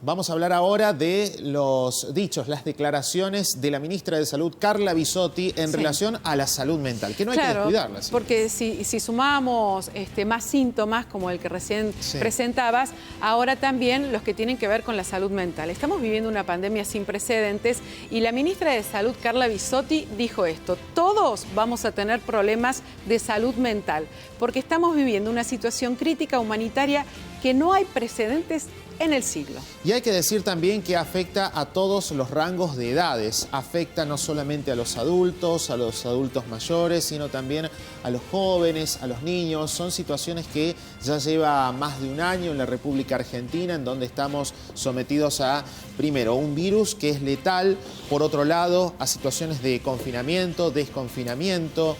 Vamos a hablar ahora de los dichos, las declaraciones de la ministra de Salud, Carla Bisotti, en relación a la salud mental, que no hay que descuidarla. ¿Sí? Porque si sumamos más síntomas, como el que recién presentabas, ahora también los que tienen que ver con la salud mental. Estamos viviendo una pandemia sin precedentes y la ministra de Salud, Carla Bisotti, dijo esto: todos vamos a tener problemas de salud mental, porque estamos viviendo una situación crítica humanitaria que no hay precedentes en el siglo. Y hay que decir también que afecta a todos los rangos de edades. Afecta no solamente a los adultos mayores, sino también a los jóvenes, a los niños. Son situaciones que ya lleva más de un año en la República Argentina, en donde estamos sometidos a, primero, un virus que es letal, por otro lado, a situaciones de confinamiento, desconfinamiento.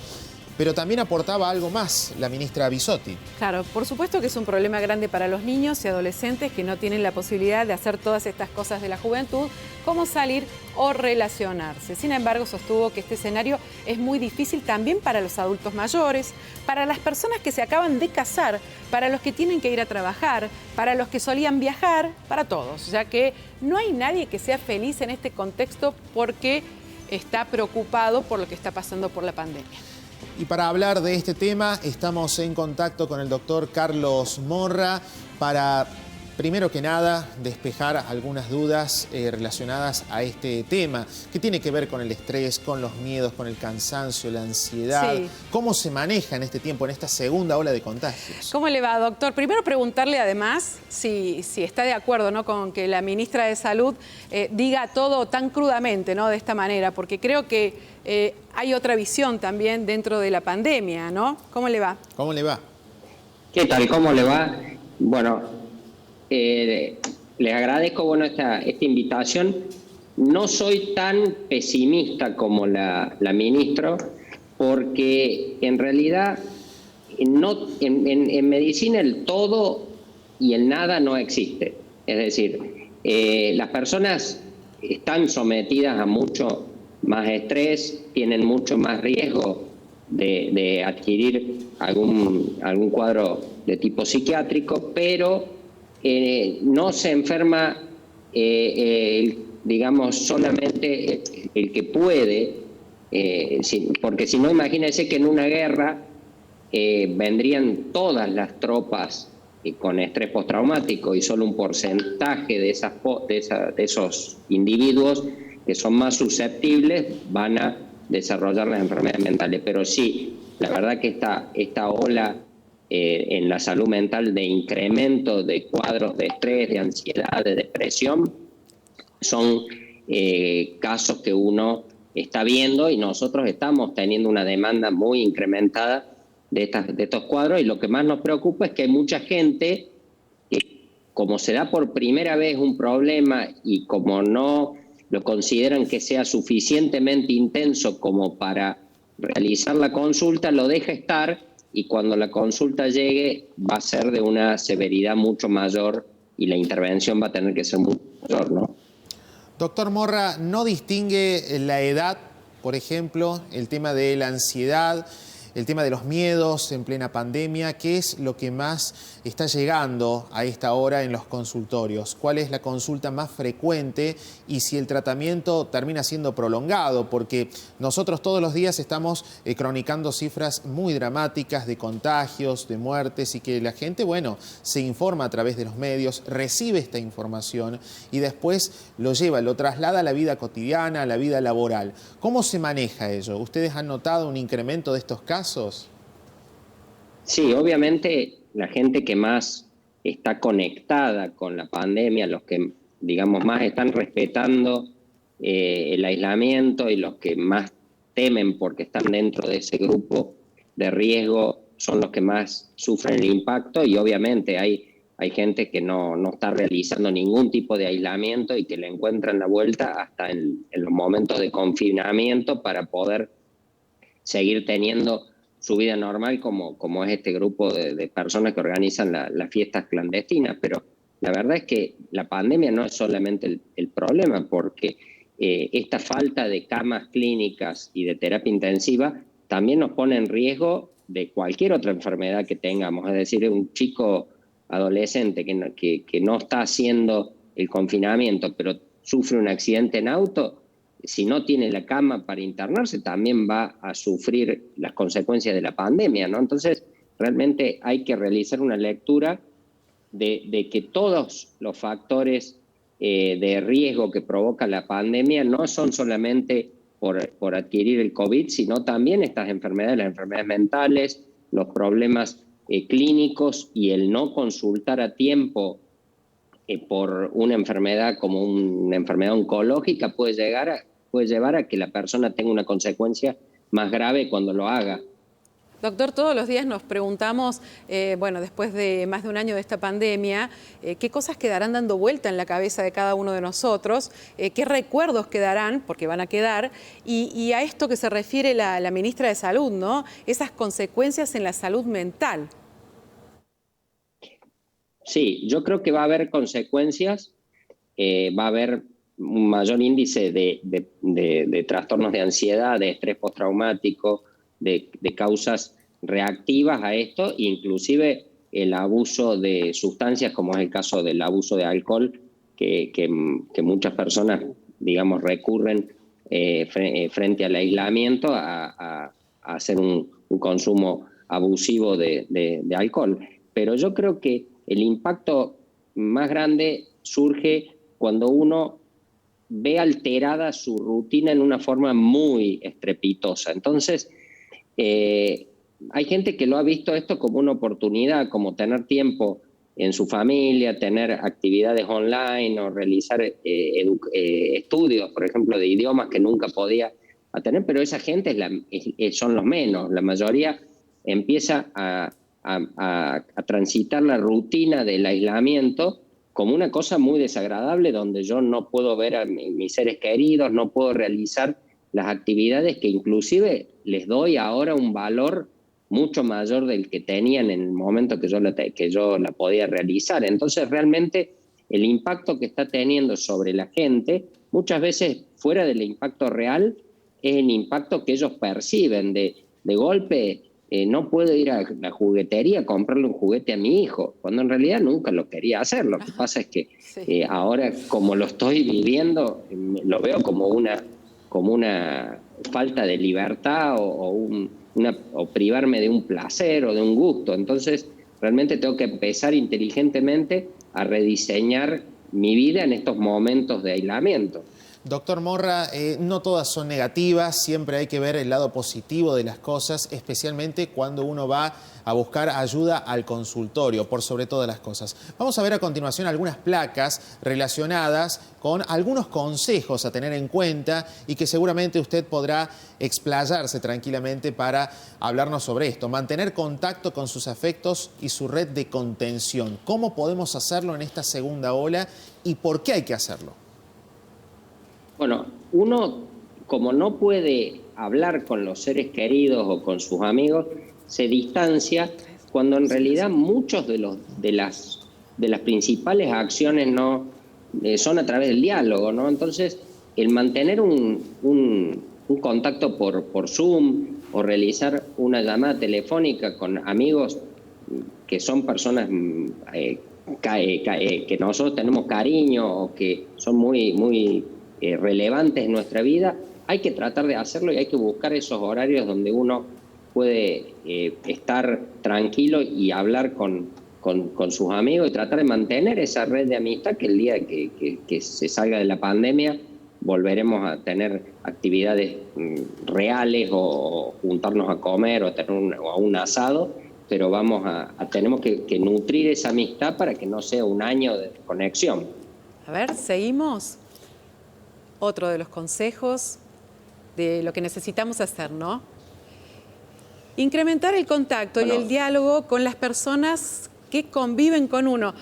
Pero también aportaba algo más la ministra Bisotti. Claro, por supuesto que es un problema grande para los niños y adolescentes que no tienen la posibilidad de hacer todas estas cosas de la juventud, como salir o relacionarse. Sin embargo, sostuvo que este escenario es muy difícil también para los adultos mayores, para las personas que se acaban de casar, para los que tienen que ir a trabajar, para los que solían viajar, para todos, ya que no hay nadie que sea feliz en este contexto porque está preocupado por lo que está pasando por la pandemia. Y para hablar de este tema estamos en contacto con el doctor Carlos Morra para, primero que nada, despejar algunas dudas relacionadas a este tema, que tiene que ver con el estrés, con los miedos, con el cansancio, la ansiedad. Sí. ¿Cómo se maneja en este tiempo, en esta segunda ola de contagios? ¿Cómo le va, doctor? Primero preguntarle además si está de acuerdo, ¿no?, con que la ministra de Salud diga todo tan crudamente, ¿no?, de esta manera, porque creo que hay otra visión también dentro de la pandemia, ¿no? ¿Cómo le va? ¿Cómo le va? ¿Qué tal? ¿Cómo le va? Bueno, les agradezco esta invitación. No soy tan pesimista como la ministra, porque en realidad en medicina el todo y el nada no existe. Es decir, las personas están sometidas a mucho más estrés, tienen mucho más riesgo de adquirir algún cuadro de tipo psiquiátrico, pero no se enferma, digamos, solamente el que puede, porque si no, imagínense que en una guerra vendrían todas las tropas con estrés postraumático y solo un porcentaje de esos individuos que son más susceptibles van a desarrollar las enfermedades mentales. Pero sí, la verdad que esta ola en la salud mental de incremento de cuadros de estrés, de ansiedad, de depresión, son casos que uno está viendo y nosotros estamos teniendo una demanda muy incrementada de estos cuadros, y lo que más nos preocupa es que hay mucha gente que, como se da por primera vez un problema y como no lo consideran que sea suficientemente intenso como para realizar la consulta, lo deja estar, y cuando la consulta llegue va a ser de una severidad mucho mayor y la intervención va a tener que ser mucho mayor, ¿no? Doctor Morra, ¿no distingue la edad, por ejemplo, el tema de la ansiedad, el tema de los miedos en plena pandemia? ¿Qué es lo que más está llegando a esta hora en los consultorios? ¿Cuál es la consulta más frecuente y si el tratamiento termina siendo prolongado? Porque nosotros todos los días estamos cronicando cifras muy dramáticas de contagios, de muertes, y que la gente, bueno, se informa a través de los medios, recibe esta información y después lo lleva, lo traslada a la vida cotidiana, a la vida laboral. ¿Cómo se maneja ello? ¿Ustedes han notado un incremento de estos casos? Sí, obviamente la gente que más está conectada con la pandemia, los que, digamos, más están respetando el aislamiento y los que más temen porque están dentro de ese grupo de riesgo, son los que más sufren el impacto, y obviamente hay gente que no está realizando ningún tipo de aislamiento y que le encuentran la vuelta hasta en los momentos de confinamiento para poder seguir teniendo su vida normal, como es este grupo de personas que organizan las fiestas clandestinas. Pero la verdad es que la pandemia no es solamente el problema, porque esta falta de camas clínicas y de terapia intensiva también nos pone en riesgo de cualquier otra enfermedad que tengamos. Es decir, un chico adolescente que no está haciendo el confinamiento, pero sufre un accidente en auto, si no tiene la cama para internarse, también va a sufrir las consecuencias de la pandemia, ¿no? Entonces, realmente hay que realizar una lectura de que todos los factores de riesgo que provoca la pandemia no son solamente por adquirir el COVID, sino también estas enfermedades, las enfermedades mentales, los problemas clínicos y el no consultar a tiempo por una enfermedad como una enfermedad oncológica puede llevar a que la persona tenga una consecuencia más grave cuando lo haga. Doctor, todos los días nos preguntamos, bueno, después de más de un año de esta pandemia, qué cosas quedarán dando vuelta en la cabeza de cada uno de nosotros, qué recuerdos quedarán, porque van a quedar, y a esto que se refiere la ministra de Salud, ¿no? Esas consecuencias en la salud mental. Sí, yo creo que va a haber consecuencias, va a haber un mayor índice de trastornos de ansiedad, de estrés postraumático, de causas reactivas a esto, inclusive el abuso de sustancias, como es el caso del abuso de alcohol, que muchas personas, digamos, recurren frente al aislamiento a hacer un consumo abusivo de alcohol. Pero yo creo que el impacto más grande surge cuando uno ve alterada su rutina en una forma muy estrepitosa. Entonces, hay gente que lo ha visto esto como una oportunidad, como tener tiempo en su familia, tener actividades online o realizar estudios, por ejemplo, de idiomas que nunca podía tener, pero esa gente son los menos. La mayoría empieza a transitar la rutina del aislamiento como una cosa muy desagradable, donde yo no puedo ver a mis seres queridos, no puedo realizar las actividades que inclusive les doy ahora un valor mucho mayor del que tenían en el momento que yo la podía realizar. Entonces, realmente, el impacto que está teniendo sobre la gente, muchas veces fuera del impacto real, es el impacto que ellos perciben de golpe. No puedo ir a la juguetería a comprarle un juguete a mi hijo, cuando en realidad nunca lo quería hacer. Lo que pasa es que sí, ahora, como lo estoy viviendo, lo veo como una falta de libertad o privarme de un placer o de un gusto. Entonces, realmente tengo que empezar inteligentemente a rediseñar mi vida en estos momentos de aislamiento. Doctor Morra, no todas son negativas, siempre hay que ver el lado positivo de las cosas, especialmente cuando uno va a buscar ayuda al consultorio, por sobre todas las cosas. Vamos a ver a continuación algunas placas relacionadas con algunos consejos a tener en cuenta y que seguramente usted podrá explayarse tranquilamente para hablarnos sobre esto. Mantener contacto con sus afectos y su red de contención. ¿Cómo podemos hacerlo en esta segunda ola y por qué hay que hacerlo? Bueno, uno, como no puede hablar con los seres queridos o con sus amigos, se distancia cuando en realidad muchos de las principales acciones no son a través del diálogo, ¿no? Entonces, el mantener un contacto por Zoom o realizar una llamada telefónica con amigos que son personas que nosotros tenemos cariño o que son muy relevantes en nuestra vida, hay que tratar de hacerlo y hay que buscar esos horarios donde uno puede estar tranquilo y hablar con sus amigos y tratar de mantener esa red de amistad que el día que se salga de la pandemia volveremos a tener actividades reales o juntarnos a comer o tener un asado, pero tenemos que nutrir esa amistad para que no sea un año de conexión. A ver, seguimos. Otro de los consejos de lo que necesitamos hacer, ¿no? Incrementar el contacto y el diálogo con las personas que conviven con uno.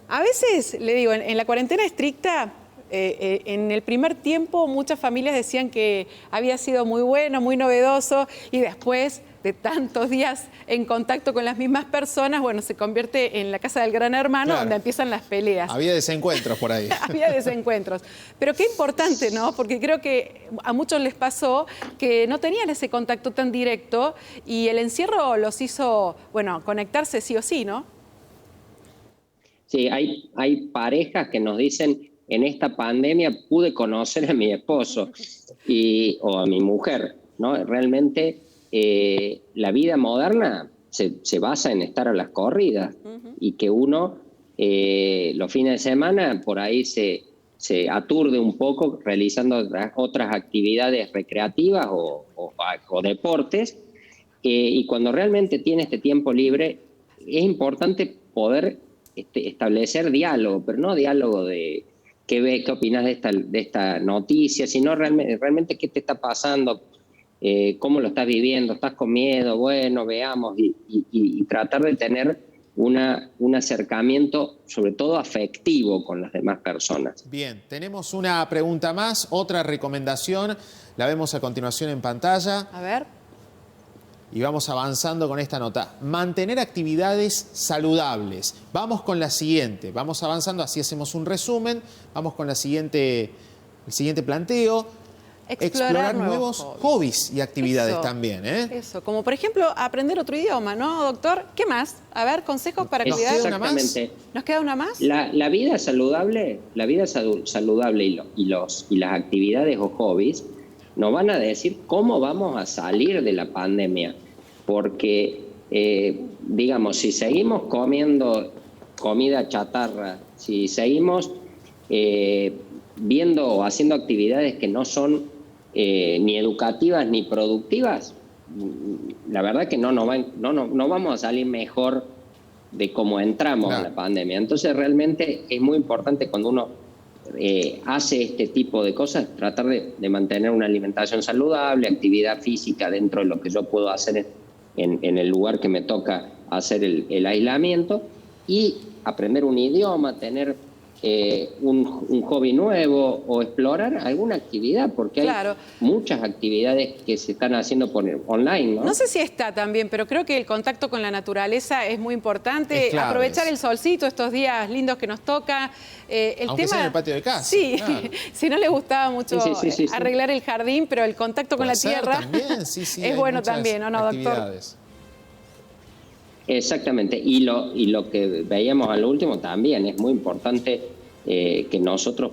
A veces, le digo, en la cuarentena estricta, en el primer tiempo muchas familias decían que había sido muy bueno, muy novedoso, y después de tantos días en contacto con las mismas personas, bueno, se convierte en la casa del gran hermano, claro, donde empiezan las peleas. Había desencuentros por ahí. Había desencuentros. Pero qué importante, ¿no? Porque creo que a muchos les pasó que no tenían ese contacto tan directo y el encierro los hizo, bueno, conectarse sí o sí, ¿no? Sí, hay parejas que nos dicen, en esta pandemia pude conocer a mi esposo o a mi mujer, ¿no? Realmente la vida moderna se basa en estar a las corridas y que uno los fines de semana por ahí se aturde un poco realizando otras actividades recreativas o deportes, y cuando realmente tiene este tiempo libre es importante poder establecer diálogo, pero no diálogo de qué opinas de esta noticia, sino realmente qué te está pasando, cómo lo estás viviendo, estás con miedo, bueno, veamos, y tratar de tener un acercamiento, sobre todo afectivo, con las demás personas. Bien, tenemos una pregunta más, otra recomendación, la vemos a continuación en pantalla. A ver. Y vamos avanzando con esta nota. Mantener actividades saludables. Vamos con la siguiente. Vamos avanzando, así hacemos un resumen. Vamos con el siguiente planteo. Explorar nuevos hobbies y actividades también. Eso, como por ejemplo aprender otro idioma, ¿no, doctor? ¿Qué más? A ver, consejos para actividades. Exactamente. ¿Nos queda una más? La vida saludable, y las actividades o hobbies nos van a decir cómo vamos a salir de la pandemia, porque, digamos, si seguimos comiendo comida chatarra, si seguimos viendo o haciendo actividades que no son ni educativas ni productivas, la verdad que no vamos a salir mejor de cómo entramos en la pandemia. Entonces realmente es muy importante cuando uno hace este tipo de cosas, tratar de mantener una alimentación saludable, actividad física dentro de lo que yo puedo hacer en el lugar que me toca hacer el aislamiento, y aprender un idioma, tener un hobby nuevo o explorar alguna actividad, porque hay muchas actividades que se están haciendo por online, ¿no? No sé si está también, pero creo que el contacto con la naturaleza es muy importante. Aprovechar el solcito, estos días lindos que nos toca. Aunque sea en el patio de casa. Sí, claro. Si no le gustaba mucho arreglar el jardín, pero el contacto con la tierra también. es bueno también, ¿o no, doctor? Exactamente, y lo que veíamos al último también es muy importante, que nosotros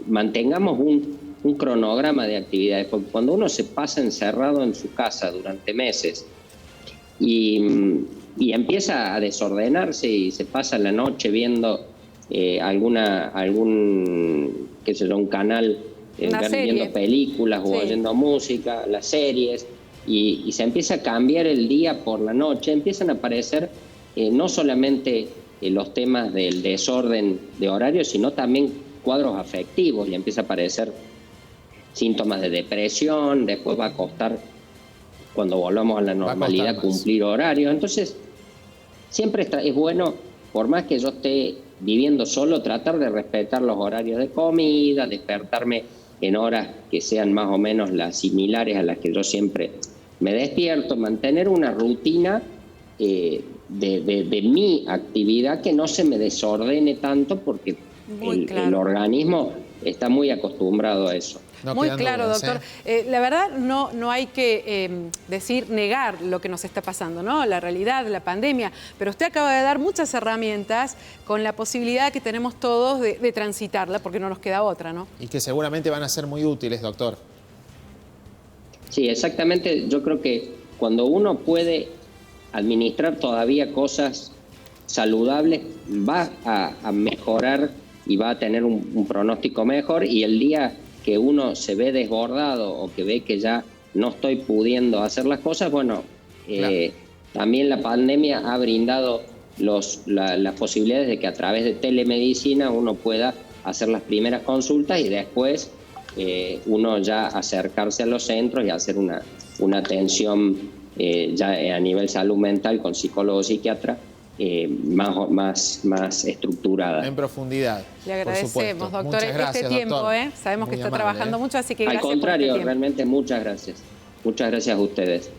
mantengamos un cronograma de actividades, porque cuando uno se pasa encerrado en su casa durante meses y empieza a desordenarse y se pasa la noche viendo un canal, viendo películas o oyendo música, las series, y se empieza a cambiar el día por la noche, empiezan a aparecer no solamente los temas del desorden de horario, sino también cuadros afectivos, y empieza a aparecer síntomas de depresión. Después va a costar, cuando volvamos a la normalidad, cumplir horarios. Entonces, siempre es bueno, por más que yo esté viviendo solo, tratar de respetar los horarios de comida, despertarme en horas que sean más o menos las similares a las que yo siempre me despierto, mantener una rutina de mi actividad que no se me desordene tanto, porque el organismo está muy acostumbrado a eso. Muy claro, doctor. La verdad, no hay que negar lo que nos está pasando, ¿no? La realidad, la pandemia. Pero usted acaba de dar muchas herramientas con la posibilidad que tenemos todos de transitarla, porque no nos queda otra, ¿no? Y que seguramente van a ser muy útiles, doctor. Sí, exactamente. Yo creo que cuando uno puede administrar todavía cosas saludables, va a mejorar y va a tener un pronóstico mejor, y el día que uno se ve desbordado o que ve que ya no estoy pudiendo hacer las cosas, bueno, también la pandemia ha brindado las posibilidades de que a través de telemedicina uno pueda hacer las primeras consultas y después uno ya acercarse a los centros y hacer una atención ya a nivel salud mental con psicólogo o psiquiatra más estructurada. En profundidad. Le agradecemos, doctor, este tiempo, doctor. Sabemos que está trabajando mucho, así que gracias. Al contrario, por este tiempo. Realmente muchas gracias. Muchas gracias a ustedes.